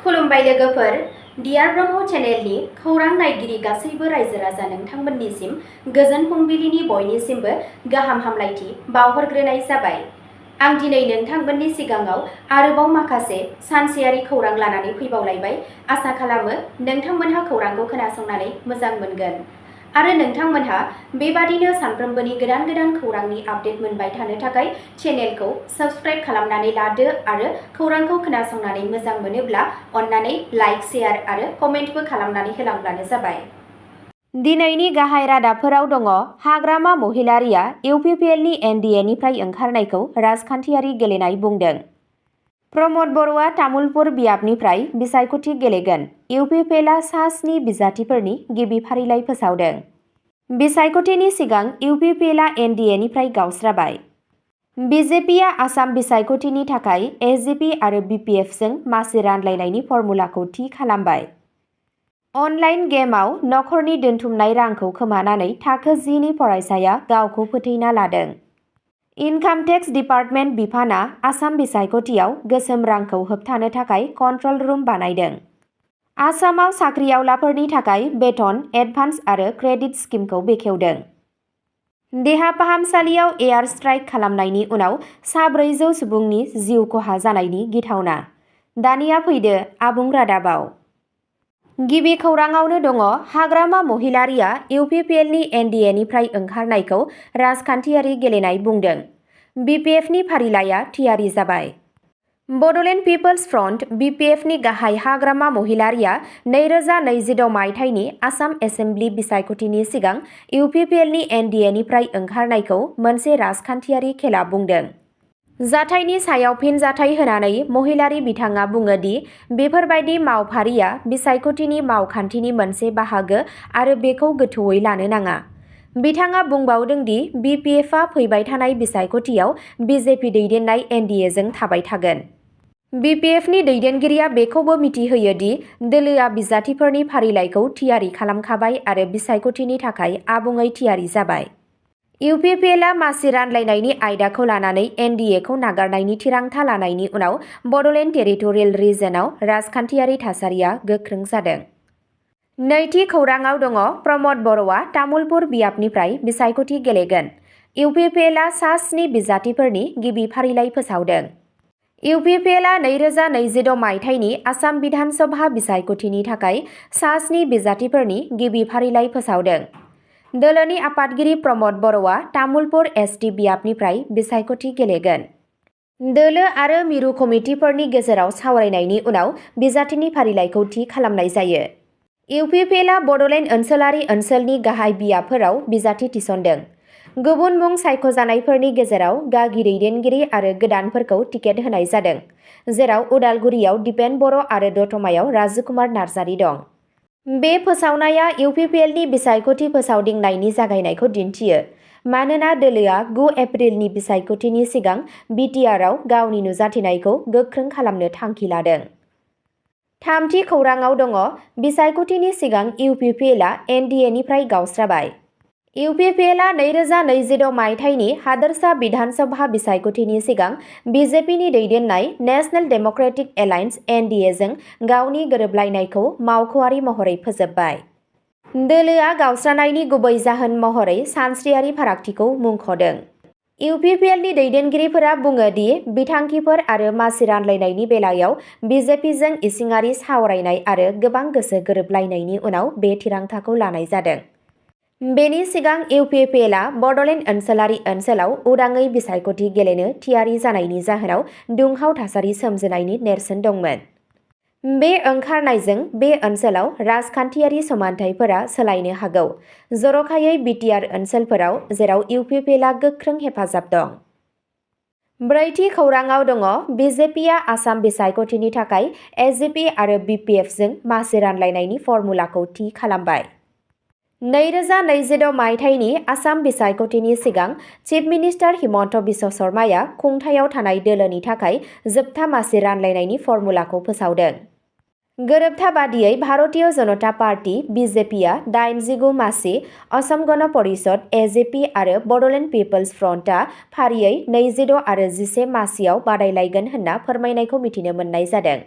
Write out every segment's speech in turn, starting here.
खुलुमबाय लोगोफोर, डियार ब्रह्म चेनेलनि खौरां नायगिरि गासैबो रायजो राजा नोंथांमोननिसिम गोजोन फुंबिलिनि बयनिसिमबो गाहाम हामलायथि बावहरग्रोनाय जाबाय। आं दिनै नोंथांमोननि सिगाङाव आरोबाव माखासे सानसेयारि खौरां लानानै फैबावलायबाय। आसा खालामो नोंथांमोनहा खौरांखौ खोनासंनानै मोजां मोनगोन आरो नोंथांमोनहा बेबादिनो सानफ्रोमबोनि गोदान खौरांनि आपडेट मोनबाय थानो थाखाय चेनेलखौ साबस्क्राइब खालामनानै लादो आरो खौरांखौ खोनासंनानै मोजां मोनोब्ला अन्नानै लाइक, शेयार आरो कमेन्टबो खालामनानै होलांब्लानो जाबाय। दिनैनि गाहाय रादाबफोराव दङ हाग्रामा महिलारिया इउपिपिएलनि एनडिएनिफ्राय ओंखारनायखौ राजखान्थियारि गेलेनाय बुंदों। प्रमद बर'आ तामुलपुर बियाबनिफ्राय बिसायख'थि गेलेगोन। इउपिपिएलआ सा-7 बिजाथिफोरनि गिबि फारिलाइ फोसावदों। बिसायख'थिनि सिगां इउपिपिएलआ एनडिएनिफ्राय गावस्राबाय। बिजेपिआ आसाम बिसायख'थिनि थाखाय एसजिपि आरो बिपिएफजों मासि रानलायनायनि फर्मुलाखौ थि खालामबाय। अनलाइन गेमआव नखरनि दोनथुमनाय रांखौ खोमानानै थाखो 10 नि फरायसाया गावखौ फोथैना लादों। इनकाम टेक्स डिपार्टमेन्ट बिफानआ आसाम बिसायख'थियाव गोसोम रांखौ होबथानो थाखाय कन्ट्रल रुम बानायदों। आसामाव साख्रिआवलाफोरनि थाखाय बेथन, एडभान्स आरो क्रेडिट स्किमखौ बेखेवदों। देहा फाहामसालियाव एयार स्ट्राइक खालामनायनि उनाव सा 400 सुबुंनि जिउ खहा जानायनि गिथावना। दानिया फैदो आबुं रादाबाव। गिबि खौराङावनो दङ हाग्रामा महिलारिया इउपिपिएलनि एनडिएनिफ्राय ओंखारनायखौ राजखान्थियारि गेलेनाय बुंदों। बिपिएफनि फारिलाइआ थियारि जाबाय। बड'लेण्ड पिपल्स फ्रन्ट बिपिएफनि गाहाय हाग्रामा महिलारिया 2026 मायथाइनि आसाम एसेम्ब्लि बिसायख'थिनि सिगां इउपिपिएलनि एनडिएनिफ्राय ओंखारनायखौ मोनसे राजखान्थियारि खेला बुंदों। जाथायनि सायाव फिनजाथाय होनानै महिलारि बिथाङा बुङो दि बेफोरबायदि मावफारिया बिसायख'थिनि मावखान्थिनि मोनसे बाहागो आरो बेखौ गोथौवै लानो नाङा। बिथाङा बुंबावदों दि बिपिएफआ फैबाय थानाय बिसायख'थियाव बिजेपि दैदेननाय एनडिएजों थाबाय थागोन। बिपिएफनि दैदेनगिरिया बेखौबो मिथिहोयो दि दोलोआ बिजाथिफोरनि फारिलाइखौ थियारि खालामखाबाय आरो बिसायख'थिनि थाखाय आबुङै थियारि जाबाय। इउपिपिएलआ मासि रानलायनायनि आयदाखौ लानानै एनडिएखौ नागारनायनि थिरांथा लानायनि उनाव बड'लेण्ड टेरिटरियेल रिजनआव राजखान्थियारि थासारिया गोख्रों जादों। नैथि खौराङाव दङ प्रमद बर'आ तामुलपुर बियाबनिफ्राय बिसायख'थि गेलेगोन। इउपिपिएलआ सा-7 बिजाथिफोरनि गिबि फारिलाइ फोसावदों। इउपिपिएलआ 2026 मायथाइनि आसाम बिधान सभा बिसायख'थिनि थाखाय सा-7 बिजाथिफोरनि गिबि फारिलाइ फोसावदों। दोलोनि आफादगिरि प्रमद बर'आ तामुलपुर एसटि बियाबनिफ्राय बिसायख'थि गेलेगोन। दोलो आरो मिरु कमिटिफोरनि गेजेराव सावरायनायनि उनाव बिजाथिनि फारिलाइखौ थि खालामनाय जायो। इउपिपिएलआ बड'लेण्ड ओनसोलारि ओनसोलनि गाहाय बियाबफोराव बिजाथि थिसनदों। गुबुन मुं सायख'जानायफोरनि गेजेराव गागि दैदेनगिरि आरो गोदानफोरखौ टिकेट होनाय जादों, जेराव उदालगुरियाव दिपेन बर' आरो दतमायाव राजुकुमार नार्जारि दं। बे फोसावनाया इउपिपिएलनि बिसायख'थि फोसावदिंनायनि जागायनायखौ दिन्थियो, मानोना दोलोआ 9 एप्रिलनि बिसायख'थिनि सिगां बिटिआरआव गावनि नुजाथिनायखौ गोख्रों खालामनो थांखि लादों। थामथि खौराङाव दङ बिसायख'थिनि सिगां इउपिपिएलआ एनडिएनिफ्राय गावस्राबाय। इउपिपिएलआ 2026 मायथाइनि हादोरसा बिधान सभा बिसायख'थिनि सिगां बिजेपिनि दैदेननाय नेशनेल डेम'क्रेटिक एलायन्स एनडिएजों गावनि गोरोबलायनायखौ मावख'आरि महरै फोजोबबाय। दोलोआ गावस्रानायनि गुबै जाहोन महरै सानस्रियारि फारागथिखौ मुंख'दों। इउपिपिएलनि दैदेनगिरिफोरा बुङो दि बिथांखिफोर आरो मासि रानलायनायनि बेलायाव बिजेपिजों इसिङारि सावरायनाय आरो गोबां गोसो गोरोबलायनायनि उनाव बे थिरांथाखौ लानाय जादों। बेनि सिगां इउपिपिएलआ बड'लेण्ड ओनसोलारि ओनसोलाव उदाङै बिसायख'थि गेलेनो थियारि जानायनि जाहोनाव दुंहाव थासारि सोमजिनायनि नेरसोन दंमोन। बे ओंखारनायजों बे ओनसोलाव राजखान्थियारि समानथायफोरा सोलायनो हागौ, जर'खायै बिटिआर ओनसोलफोराव जेराव इउपिपिएलआ गोख्रों हेफाजाब दं। ब्रैथि खौराङाव दङ बिजेपिआ आसाम बिसायख'थिनि थाखाय एसजिपि आरो बिपिएफजों मासि रानलायनायनि फर्मुलाखौ थि खालामबाय। 2026 मायथाइनि आसाम बिसायख'थिनि सिगां चिफ मिनिस्टार हिमन्त बिश्व शर्माया खुंथायाव थानाय दोलोनि थाखाय जोबथा मासि रानलायनायनि फर्मुलाखौ फोसावदों। गोरोबथा बादियै भारतीय जनता पार्टी बिजेपिआ 89 मासि, असम गण परिषद एजेपि आरो बड'लेण्ड पिपल्स फ्रन्टआ फारियै 26 आरो 11 मासियाव बादायलायगोन होनना फोरमायनायखौ मिथिनो मोननाय जादों।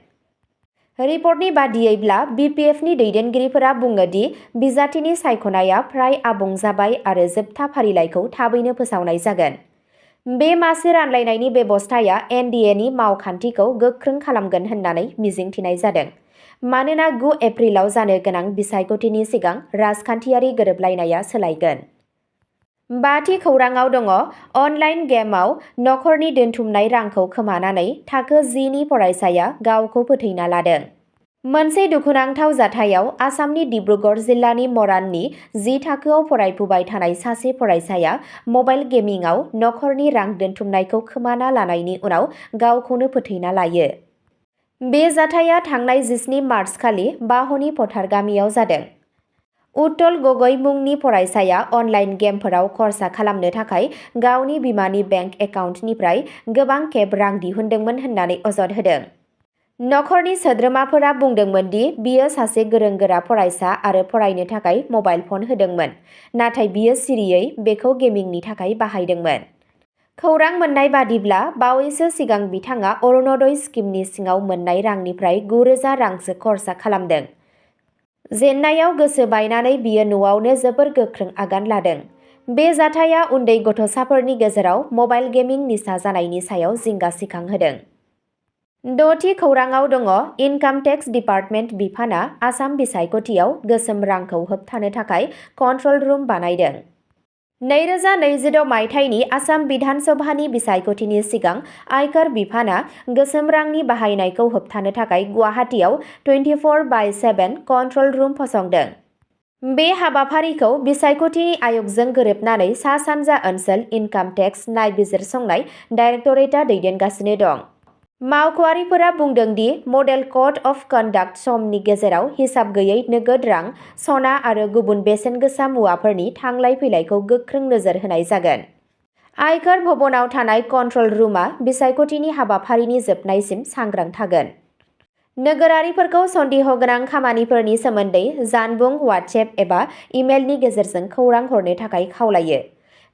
रिपर्टनि बादियैब्ला BPFनि दैदेनगिरिफोरा बुङो दि बिजाथिनि सायख'नाया फ्राय आबुं जाबाय आरो जोबथा फारिलाइखौ थाबैनो फोसावनाय जागोन। बे मासि रानलायनायनि बेबस्थाया NDAनि मावखान्थिखौ गोख्रों खालामगोन होननानै मिजिंथिनाय जादों। मानोना 9 एप्रिलाव जानो गोनां बिसायख'थिनि सिगां राजखान्थियारि गोरोबलायनाया सोलायगोन। 5थि खौराङाव दङ अनलाइन गेमआव नखरनि दोनथुमनाय रांखौ खोमानानै थाखो 10नि फरायसाया गावखौ फोथैना लादों। मोनसे दुखुनांथाव जाथायाव आसामनि डिब्रुगड़ जिल्लानि मराननि 10 थाखोआव फरायफुबाय थानाय सासे फरायसाया मबाइल गेमिंआव नखरनि रां दोनथुमनायखौ खोमाना लानायनि उनाव गावखौनो फोथैना लायो। बे जाथाया थांनाय 17 मार्चखालि बाहनि फोथार गामियाव जादों। उत्तल गगৈ मुंनि फरायसाया अनलाइन गेमफोराव खरसा खालामनो थाखाय गावनि बिमानि बेंक एकाउन्टनिफ्राय गोबां खेब रां दिहुनदोंमोन होननानै अजद होदों। नखरनि सोद्रोमाफोरा बुंदोंमोन दि बियो सासे गोरों-गोरा फरायसा आरो फरायनो थाखाय मबाइल फन होदोंमोन, नाथाय बियो सिरियै बेखौ गेमिंनि थाखाय बाहायदोंमोन। खौरां मोन्नाय बादिब्ला बावैसो सिगां बिथाङा अरुणोदय स्किमनि सिङाव मोन्नाय रांनिफ्राय 9,000 रांसो खरसा खालामदों। जेननायाव गोसो बायनानै बियो न'आवनो जोबोर गोख्रों आगान लादों। बे जाथाया उन्दै गथ'साफोरनि गेजेराव मबाइल गेमिं निसा जानायनि सायाव जिंगा सिखांहोदों। 6थि खौराङाव दङ इनकाम टेक्स डिपार्टमेन्ट बिफाना आसाम बिसायख'थियाव गोसोम रांखौ होबथानो थाखाय कन्ट्रल रुम बानायदों। 2026 मायथाइनि आसाम बिधान सभानि बिसायख'थिनि सिगां आयकर बिफाना गोसोम रांनि बाहायनायखौ होबथानो थाखाय गुवाहाटीआव 24/7 कन्ट्रल रुम फसंदों। बे हाबाफारिखौ बिसायख'थिनि आय'गजों गोरोबनानै सा-सानजा ओनसोल इनकाम टेक्स नायबिजिरसंनाय डाइरेक्टरेटआ दैदेनगासिनो दं। मावख'आरिफोरा बुंदों दि मडेल कड अफ कन्डाक्ट समनि गेजेराव हिसाब गैयै नोगोद रां, सना आरो गुबुन बेसेन गोसा मुवाफोरनि थांलाय फैलायखौ गोख्रों नोजोर होनाय जागोन। आयकर भवनाव थानाय कन्ट्रल रुमआ बिसायख'थिनि हाबाफारिनि जोबनायसिम सांग्रां थागोन। नोगोरारिफोरखौ सन्देह गोनां खामानिफोरनि सोमोन्दै जानबुं, वाट्सएप एबा इमेलनि गेजेरजों खौरां हरनो थाखाय खावलायो।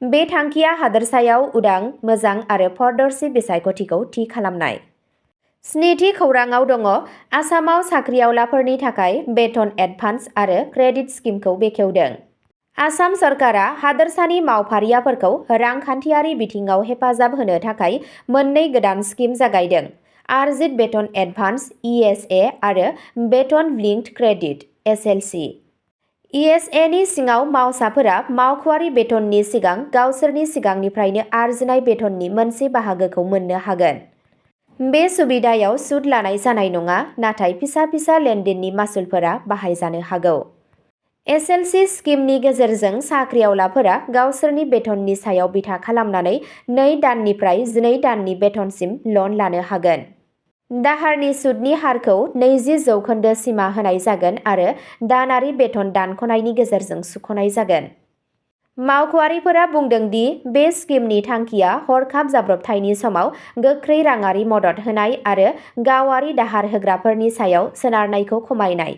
बे थांखिया हादोरसायाव उदां, मोजां आरो पारदर्शी बिसायख'थिखौ थि खालामनाय। 7थि खौराङाव दङ आसामाव साख्रिआवलाफोरनि थाखाय बेथन एडभान्स आरो क्रेडिट स्किमखौ बेखेवदों। आसाम सरकारा हादोरसानि मावफारियाफोरखौ रांखान्थियारि बिथिङाव हेफाजाब होनो थाखाय मोननै गोदान स्किम जागायदों। आरजित बेथन एडभान्स (ESA) आरो बेथन लिंक्ड क्रेडिट (SLC). ESA नि सिङाव मावसाफोरा मावख'आरि बेथननि सिगां गावसोरनि सिगांनिफ्रायनो आरजिनाय बेथननि मोनसे बाहागोखौ मोननो हागोन। बे सुबिदायाव सुद लानाय जानाय नङा, नाथाय फिसा-फिसा लेनदेननि मासुलफोरा बाहायजानो हागौ। SLC स्किमनि गेजेरजों साख्रिआवलाफोरा गावसोरनि बेथननि सायाव बिथा खालामनानै 2 दाननिफ्राय 12 दाननि बेथनसिम लन लानो हागोन। दाहारनि सुदनि हारखौ 20% सिमा होनाय जागोन आरो दानारि बेथन दानख'नायनि गेजेरजों सुख'नाय जागोन। मावख'आरिफोरा बुंदों दि बे स्किमनि थांखिया हरखाब जाब्रबथायनि समाव गोख्रै राङारि मदद होनाय आरो गावारि दाहार होग्राफोरनि सायाव सोनारनायखौ खमायनाय।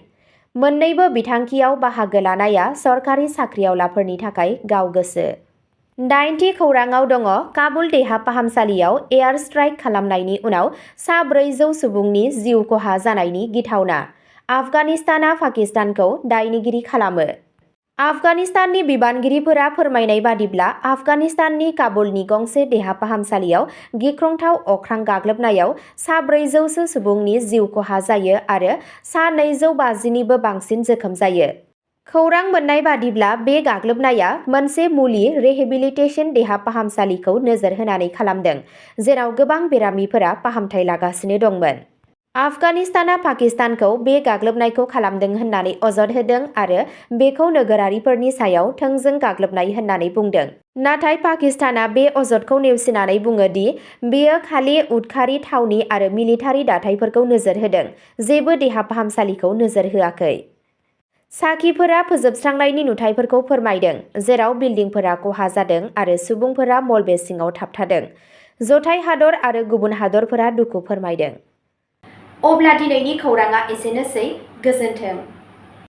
मोन्नैबो बिथांखियाव बाहागो लानाया सरकारि साख्रिआवलाफोरनि थाखाय गाव गोसो। 8थि खौराङाव दङ काबुल देहा फाहामसालियाव एयार स्ट्राइक खालामनायनि उनाव सा 400 सुबुंनि जिउ खहा जानायनि गिथावना। आफगानिस्तानआ पाकिस्तानखौ दायनिगिरि खालामो। आफगानिस्ताननि बिबानगिरिफोरा फोरमायनाय बादिब्ला आफगानिस्ताननि काबुलनि गंसे देहा फाहामसालियाव गिख्रंथाव अख्रां गाग्लोबनायाव सा 400 सो सुबुंनि जिउ खहा जायो आरो सा 250 निबो बांसिन जोखोम जायो। खौरां मोन्नाय बादिब्ला बे गाग्लोबनाया मोनसे मुलि रिहेबिलिटेसन देहा फाहामसालिखौ नोजोर होनानै खालामदों, जेराव गोबां बेरामिफोरा फाहामथाय लागासिनो दंमोन। आफगानिस्तानआ पाकिस्तानखौ बे गाग्लोबनायखौ खालामदों होननानै अजद होदों आरो बेखौ नोगोरारिफोरनि सायाव थोंजों गाग्लोबनाय होननानै बुंदों। नाथाय पाकिस्तानआ बे अजदखौ नेवसिनानै बुङो दि बेयो खालि उदखारि थावनि आरो मिलिटारि दाथायफोरखौ नोजोर होदों, जेबो देहा फाहामसालिखौ नोजोर होआखै। साखिफोरा फोजोबस्रांनायनि नुथायफोरखौ फोरमायदों, जेराव बिल्डिंफोरा खहा जादों आरो सुबुंफोरा मलबे सिङाव थाबथादों। जथाय हादर आरो गुबुन हादरफोरा दुखु फोरमायदों। अब्ला दिनैनि खौरांआ एसेनोसै। गोजोन्थों।